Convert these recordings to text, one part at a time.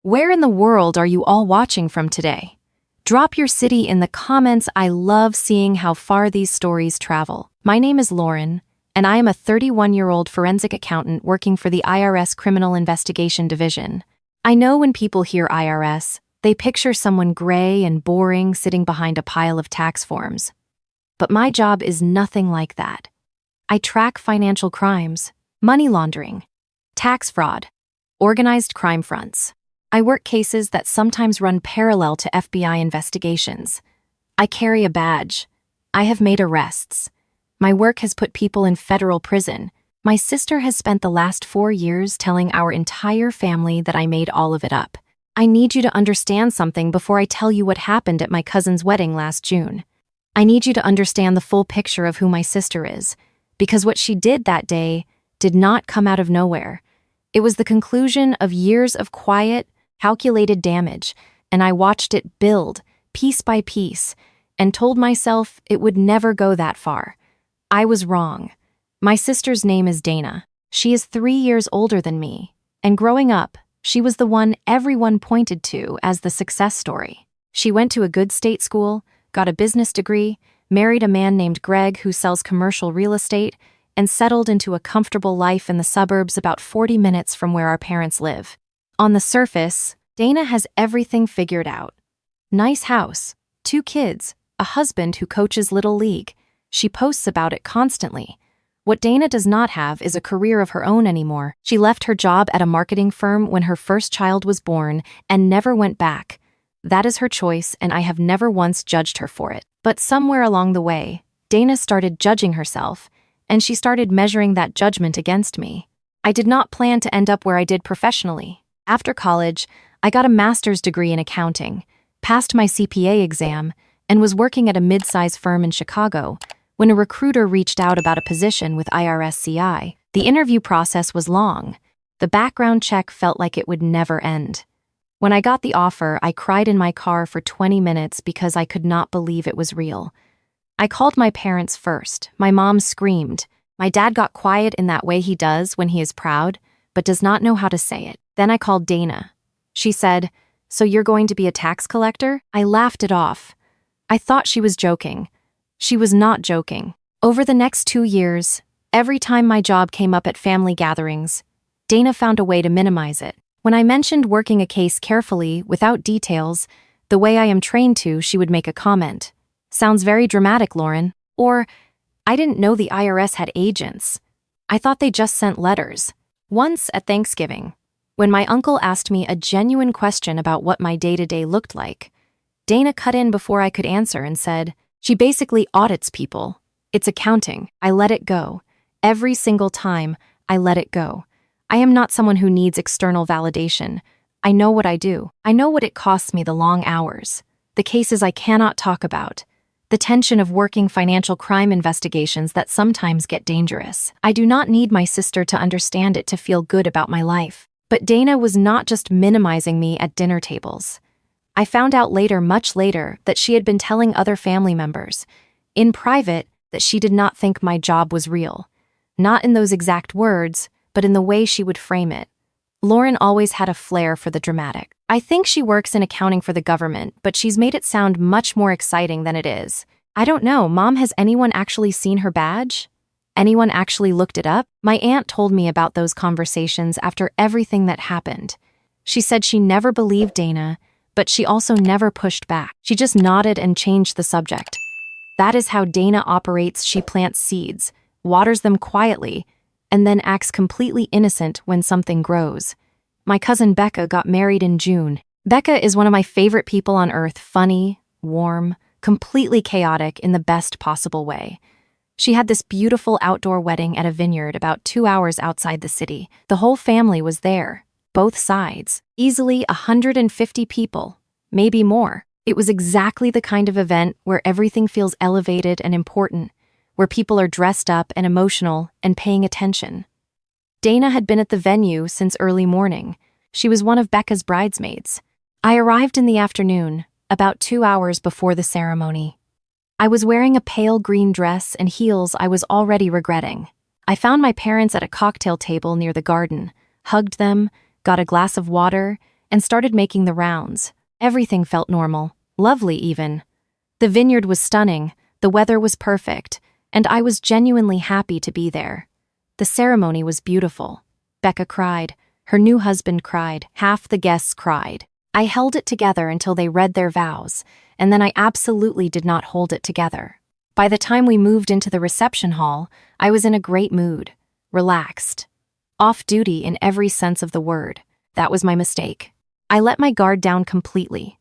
Where in the world are you all watching from today? Drop your city in the comments. I love seeing how far these stories travel. My name is Lauren, and I am a 31-year-old forensic accountant working for the IRS Criminal Investigation Division. I know when people hear IRS, they picture someone gray and boring sitting behind a pile of tax forms. But my job is nothing like that. I track financial crimes, money laundering, tax fraud, organized crime fronts. I work cases that sometimes run parallel to FBI investigations. I carry a badge. I have made arrests. My work has put people in federal prison. My sister has spent the last 4 years telling our entire family that I made all of it up. I need you to understand something before I tell you what happened at my cousin's wedding last June. I need you to understand the full picture of who my sister is, because what she did that day did not come out of nowhere. It was the conclusion of years of quiet, calculated damage, and I watched it build, piece by piece, and told myself it would never go that far. I was wrong. My sister's name is Dana. She is 3 years older than me, and growing up, she was the one everyone pointed to as the success story. She went to a good state school, got a business degree, married a man named Greg who sells commercial real estate, and settled into a comfortable life in the suburbs about 40 minutes from where our parents live. On the surface, Dana has everything figured out. Nice house, 2 kids, a husband who coaches Little League. She posts about it constantly. What Dana does not have is a career of her own anymore. She left her job at a marketing firm when her first child was born and never went back. That is her choice, and I have never once judged her for it. But somewhere along the way, Dana started judging herself, and she started measuring that judgment against me. I did not plan to end up where I did professionally. After college, I got a master's degree in accounting, passed my CPA exam, and was working at a mid-size firm in Chicago when a recruiter reached out about a position with IRS CI. The interview process was long. The background check felt like it would never end. When I got the offer, I cried in my car for 20 minutes because I could not believe it was real. I called my parents first. My mom screamed. My dad got quiet in that way he does when he is proud, but does not know how to say it. Then I called Dana. She said, "So you're going to be a tax collector?" I laughed it off. I thought she was joking. She was not joking. Over the next 2 years, every time my job came up at family gatherings, Dana found a way to minimize it. When I mentioned working a case carefully, without details, the way I am trained to, she would make a comment. "Sounds very dramatic, Lauren." Or, "I didn't know the IRS had agents. I thought they just sent letters." Once at Thanksgiving, when my uncle asked me a genuine question about what my day-to-day looked like, Dana cut in before I could answer and said, "She basically audits people. It's accounting. I let it go. Every single time, I let it go. I am not someone who needs external validation. I know what I do. I know what it costs me, the long hours, the cases I cannot talk about, the tension of working financial crime investigations that sometimes get dangerous. I do not need my sister to understand it to feel good about my life." But Dana was not just minimizing me at dinner tables. I found out later, much later, that she had been telling other family members, in private, that she did not think my job was real. Not in those exact words, but in the way she would frame it. Lauren always had a flair for the dramatic. I think she works in accounting for the government, but she's made it sound much more exciting than it is. I don't know, Mom, has anyone actually seen her badge? Anyone actually looked it up? My aunt told me about those conversations after everything that happened. She said she never believed Dana, but she also never pushed back. She just nodded and changed the subject. That is how Dana operates. She plants seeds, waters them quietly, and then acts completely innocent when something grows. My cousin Becca got married in June. Becca is one of my favorite people on earth, funny, warm, completely chaotic in the best possible way. She had this beautiful outdoor wedding at a vineyard about 2 hours outside the city. The whole family was there, both sides, easily 150 people, maybe more. It was exactly the kind of event where everything feels elevated and important, where people are dressed up and emotional and paying attention. Dana had been at the venue since early morning. She was one of Becca's bridesmaids. I arrived in the afternoon, about 2 hours before the ceremony. I was wearing a pale green dress and heels I was already regretting. I found my parents at a cocktail table near the garden, hugged them, got a glass of water, and started making the rounds. Everything felt normal, lovely even. The vineyard was stunning, the weather was perfect, and I was genuinely happy to be there. The ceremony was beautiful. Becca cried. Her new husband cried. Half the guests cried. I held it together until they read their vows, and then I absolutely did not hold it together. By the time we moved into the reception hall, I was in a great mood, relaxed. Off-duty in every sense of the word. That was my mistake. I let my guard down completely.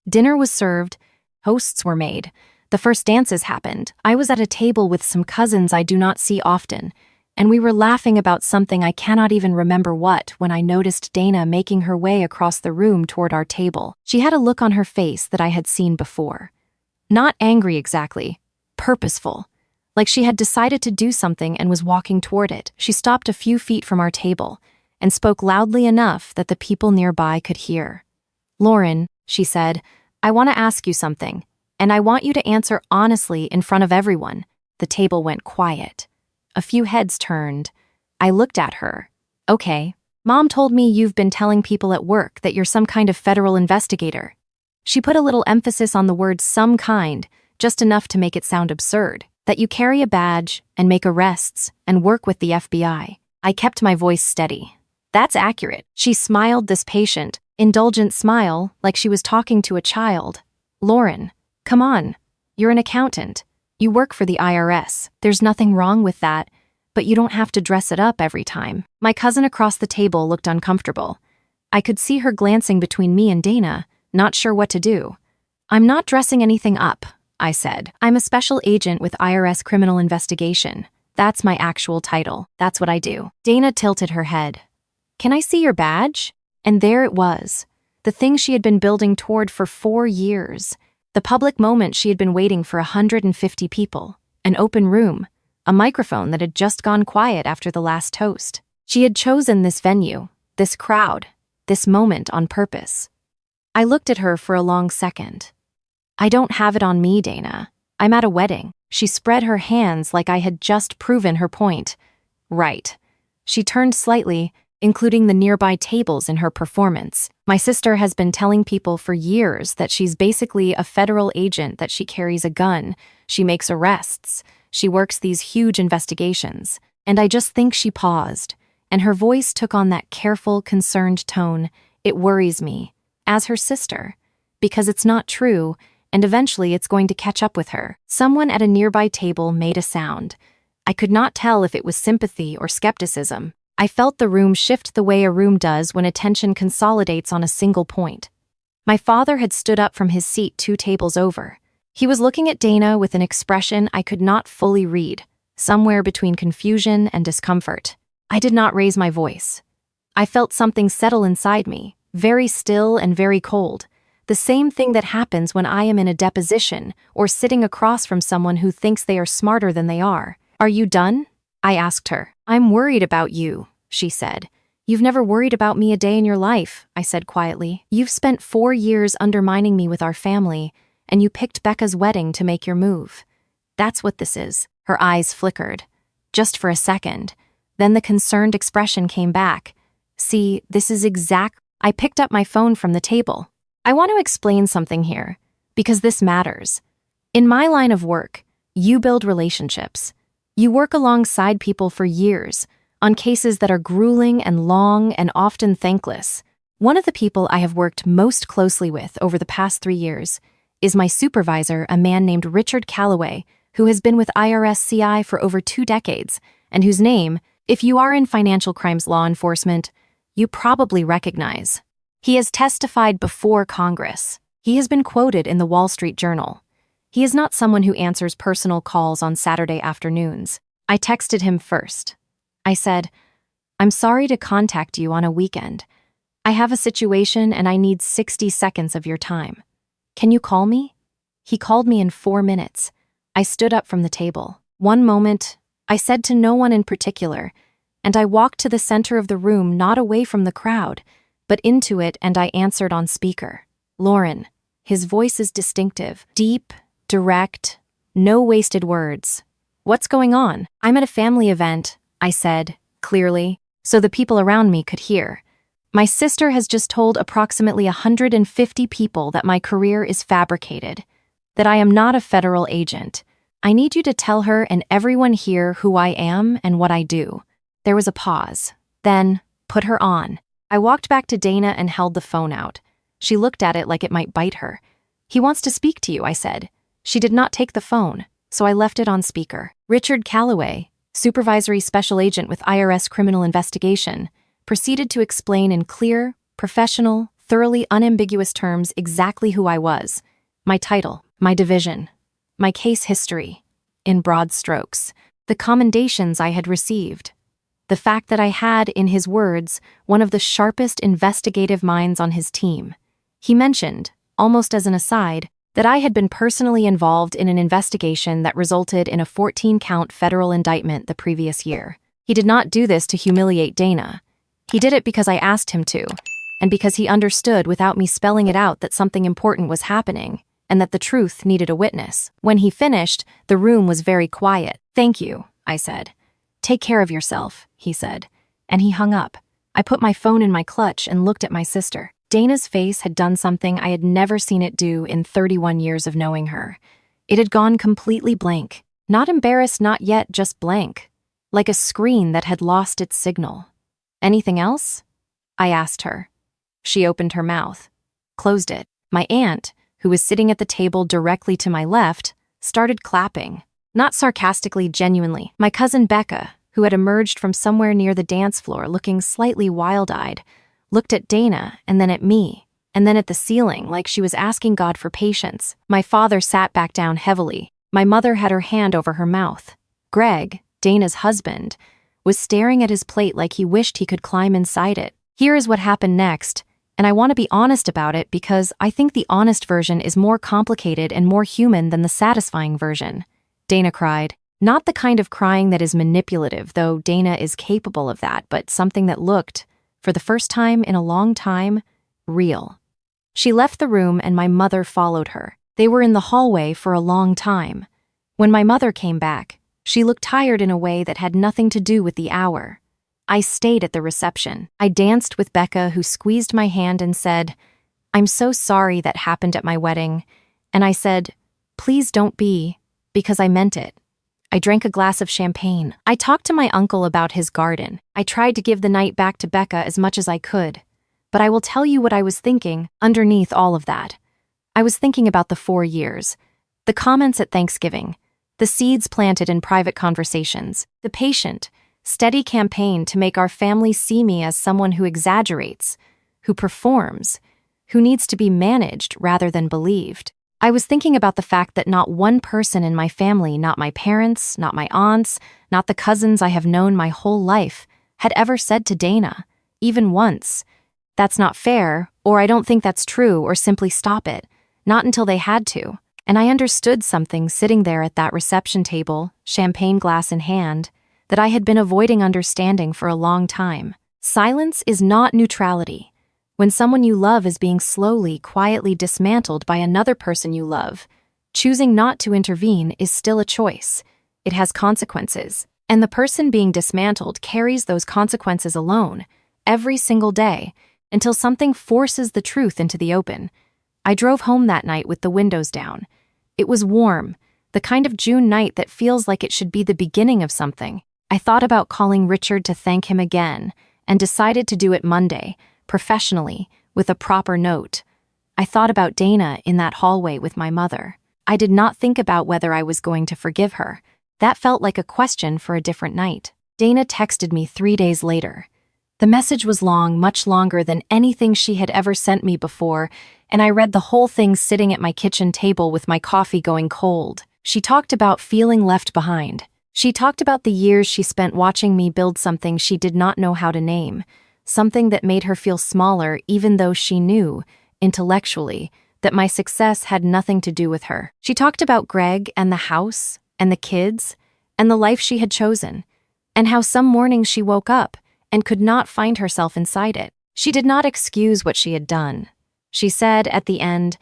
Dinner was served, hosts were made, the first dances happened. I was at a table with some cousins I do not see often, and we were laughing about something I cannot even remember what when I noticed Dana making her way across the room toward our table. She had a look on her face that I had seen before. Not angry exactly, purposeful. Like she had decided to do something and was walking toward it. She stopped a few feet from our table and spoke loudly enough that the people nearby could hear. "Lauren," she said, "I want to ask you something, and I want you to answer honestly in front of everyone." The table went quiet. A few heads turned. I looked at her. "Okay. Mom told me you've been telling people at work that you're some kind of federal investigator." She put a little emphasis on the word "some kind," just enough to make it sound absurd. "That you carry a badge and make arrests and work with the FBI." I kept my voice steady. "That's accurate." She smiled this patient, indulgent smile like she was talking to a child. "Lauren, come on. You're an accountant. You work for the IRS. There's nothing wrong with that, but you don't have to dress it up every time." My cousin across the table looked uncomfortable. I could see her glancing between me and Dana, not sure what to do. "I'm not dressing anything up," I said. "I'm a special agent with IRS Criminal Investigation. That's my actual title. That's what I do." Dana tilted her head. "Can I see your badge?" And there it was, the thing she had been building toward for 4 years. The public moment she had been waiting for 150 people, an open room, a microphone that had just gone quiet after the last toast. She had chosen this venue, this crowd, this moment on purpose. I looked at her for a long second. "I don't have it on me, Dana. I'm at a wedding." She spread her hands like I had just proven her point. "Right." She turned slightly, including the nearby tables in her performance. "My sister has been telling people for years that she's basically a federal agent, that she carries a gun, she makes arrests, she works these huge investigations." And I just think she paused, and her voice took on that careful, concerned tone. "It worries me, as her sister, because it's not true, and eventually it's going to catch up with her." Someone at a nearby table made a sound. I could not tell if it was sympathy or skepticism. I felt the room shift the way a room does when attention consolidates on a single point. My father had stood up from his seat 2 tables over. He was looking at Dana with an expression I could not fully read, somewhere between confusion and discomfort. I did not raise my voice. I felt something settle inside me, very still and very cold. The same thing that happens when I am in a deposition or sitting across from someone who thinks they are smarter than they are. "Are you done?" I asked her. "I'm worried about you," she said. "You've never worried about me a day in your life," I said quietly. "You've spent 4 years undermining me with our family, and you picked Becca's wedding to make your move. That's what this is." Her eyes flickered. Just for a second. Then the concerned expression came back. "See, this is exact." I picked up my phone from the table. "I want to explain something here, because this matters. In my line of work, you build relationships. You work alongside people for years, on cases that are grueling and long and often thankless. One of the people I have worked most closely with over the past 3 years is my supervisor, a man named Richard Calloway, who has been with IRS CI for over 2 decades, and whose name, if you are in financial crimes law enforcement, you probably recognize. He has testified before Congress. He has been quoted in the Wall Street Journal. He is not someone who answers personal calls on Saturday afternoons. I texted him first. I said, "I'm sorry to contact you on a weekend. I have a situation and I need 60 seconds of your time. Can you call me?" He called me in 4 minutes. I stood up from the table. "One moment," I said to no one in particular, and I walked to the center of the room, not away from the crowd, but into it, and I answered on speaker. "Lauren." His voice is distinctive, deep, direct, no wasted words. "What's going on?" "I'm at a family event," I said, clearly, so the people around me could hear. My sister has just told approximately 150 people that my career is fabricated, that I am not a federal agent. I need you to tell her and everyone here who I am and what I do." There was a pause. Then, "Put her on." I walked back to Dana and held the phone out. She looked at it like it might bite her. "He wants to speak to you," I said. She did not take the phone, so I left it on speaker. Richard Calloway, Supervisory Special Agent with IRS Criminal Investigation, proceeded to explain in clear, professional, thoroughly unambiguous terms exactly who I was, my title, my division, my case history, in broad strokes, the commendations I had received, the fact that I had, in his words, one of the sharpest investigative minds on his team. He mentioned, almost as an aside, that I had been personally involved in an investigation that resulted in a 14-count federal indictment the previous year. He did not do this to humiliate Dana. He did it because I asked him to, and because he understood without me spelling it out that something important was happening, and that the truth needed a witness. When he finished, the room was very quiet. "Thank you," I said. "Take care of yourself," he said, and he hung up. I put my phone in my clutch and looked at my sister. Dana's face had done something I had never seen it do in 31 years of knowing her. It had gone completely blank. Not embarrassed, not yet, just blank. Like a screen that had lost its signal. "Anything else?" I asked her. She opened her mouth, closed it. My aunt, who was sitting at the table directly to my left, started clapping. Not sarcastically, genuinely. My cousin Becca, who had emerged from somewhere near the dance floor looking slightly wild-eyed, looked at Dana and then at me, and then at the ceiling like she was asking God for patience. My father sat back down heavily. My mother had her hand over her mouth. Greg, Dana's husband, was staring at his plate like he wished he could climb inside it. Here is what happened next, and I want to be honest about it because I think the honest version is more complicated and more human than the satisfying version. Dana cried. Not the kind of crying that is manipulative, though Dana is capable of that, but something that looked, for the first time in a long time, real. She left the room and my mother followed her. They were in the hallway for a long time. When my mother came back, she looked tired in a way that had nothing to do with the hour. I stayed at the reception. I danced with Becca, who squeezed my hand and said, "I'm so sorry that happened at my wedding." And I said, "Please don't be," because I meant it. I drank a glass of champagne. I talked to my uncle about his garden. I tried to give the night back to Becca as much as I could. But I will tell you what I was thinking underneath all of that. I was thinking about the 4 years, the comments at Thanksgiving, the seeds planted in private conversations, the patient, steady campaign to make our family see me as someone who exaggerates, who performs, who needs to be managed rather than believed. I was thinking about the fact that not one person in my family, not my parents, not my aunts, not the cousins I have known my whole life, had ever said to Dana, even once, "That's not fair," or "I don't think that's true," or simply "Stop it," not until they had to. And I understood something sitting there at that reception table, champagne glass in hand, that I had been avoiding understanding for a long time. Silence is not neutrality. When someone you love is being slowly, quietly dismantled by another person you love, choosing not to intervene is still a choice. It has consequences, and the person being dismantled carries those consequences alone, every single day, until something forces the truth into the open. I drove home that night with the windows down. It was warm, the kind of June night that feels like it should be the beginning of something. I thought about calling Richard to thank him again, and decided to do it Monday, professionally, with a proper note. I thought about Dana in that hallway with my mother. I did not think about whether I was going to forgive her. That felt like a question for a different night. Dana texted me 3 days later. The message was long, much longer than anything she had ever sent me before, and I read the whole thing sitting at my kitchen table with my coffee going cold. She talked about feeling left behind. She talked about the years she spent watching me build something she did not know how to name. Something that made her feel smaller even though she knew, intellectually, that my success had nothing to do with her. She talked about Greg and the house and the kids and the life she had chosen, and how some mornings she woke up and could not find herself inside it. She did not excuse what she had done. She said at the end,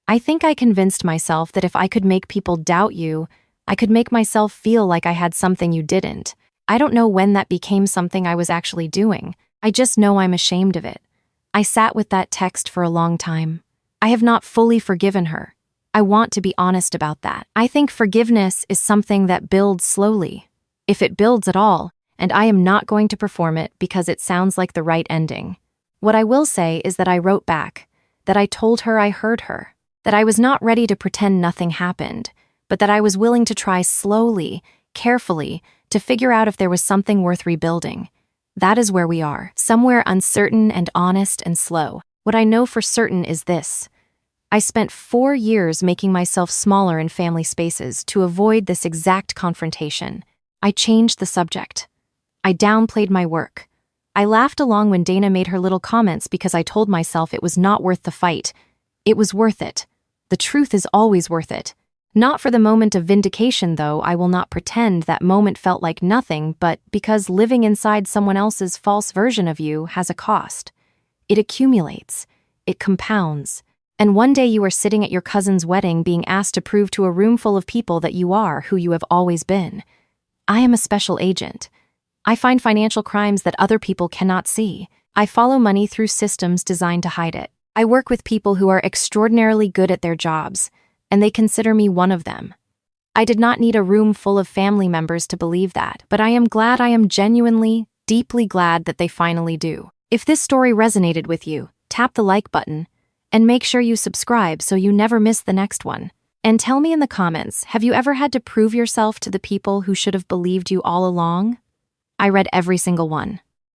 "I think I convinced myself that if I could make people doubt you, I could make myself feel like I had something you didn't. I don't know when that became something I was actually doing. I just know I'm ashamed of it. I sat with that text for a long time. I have not fully forgiven her. I want to be honest about that. I think forgiveness is something that builds slowly, if it builds at all, and I am not going to perform it because it sounds like the right ending. What I will say is that I wrote back, that I told her I heard her, that I was not ready to pretend nothing happened, but that I was willing to try slowly, carefully, to figure out if there was something worth rebuilding. That is where we are, somewhere uncertain and honest and slow. What I know for certain is this. I spent 4 years making myself smaller in family spaces to avoid this exact confrontation. I changed the subject. I downplayed my work. I laughed along when Dana made her little comments because I told myself it was not worth the fight. It was worth it. The truth is always worth it. Not for the moment of vindication, though. I will not pretend that moment felt like nothing, but because living inside someone else's false version of you has a cost. It accumulates. It compounds. And one day you are sitting at your cousin's wedding being asked to prove to a room full of people that you are who you have always been. I am a special agent. I find financial crimes that other people cannot see. I follow money through systems designed to hide it. I work with people who are extraordinarily good at their jobs, and they consider me one of them. I did not need a room full of family members to believe that, but I am glad, I am genuinely, deeply glad that they finally do. If this story resonated with you, tap the like button, and make sure you subscribe so you never miss the next one. And tell me in the comments, have you ever had to prove yourself to the people who should have believed you all along? I read every single one.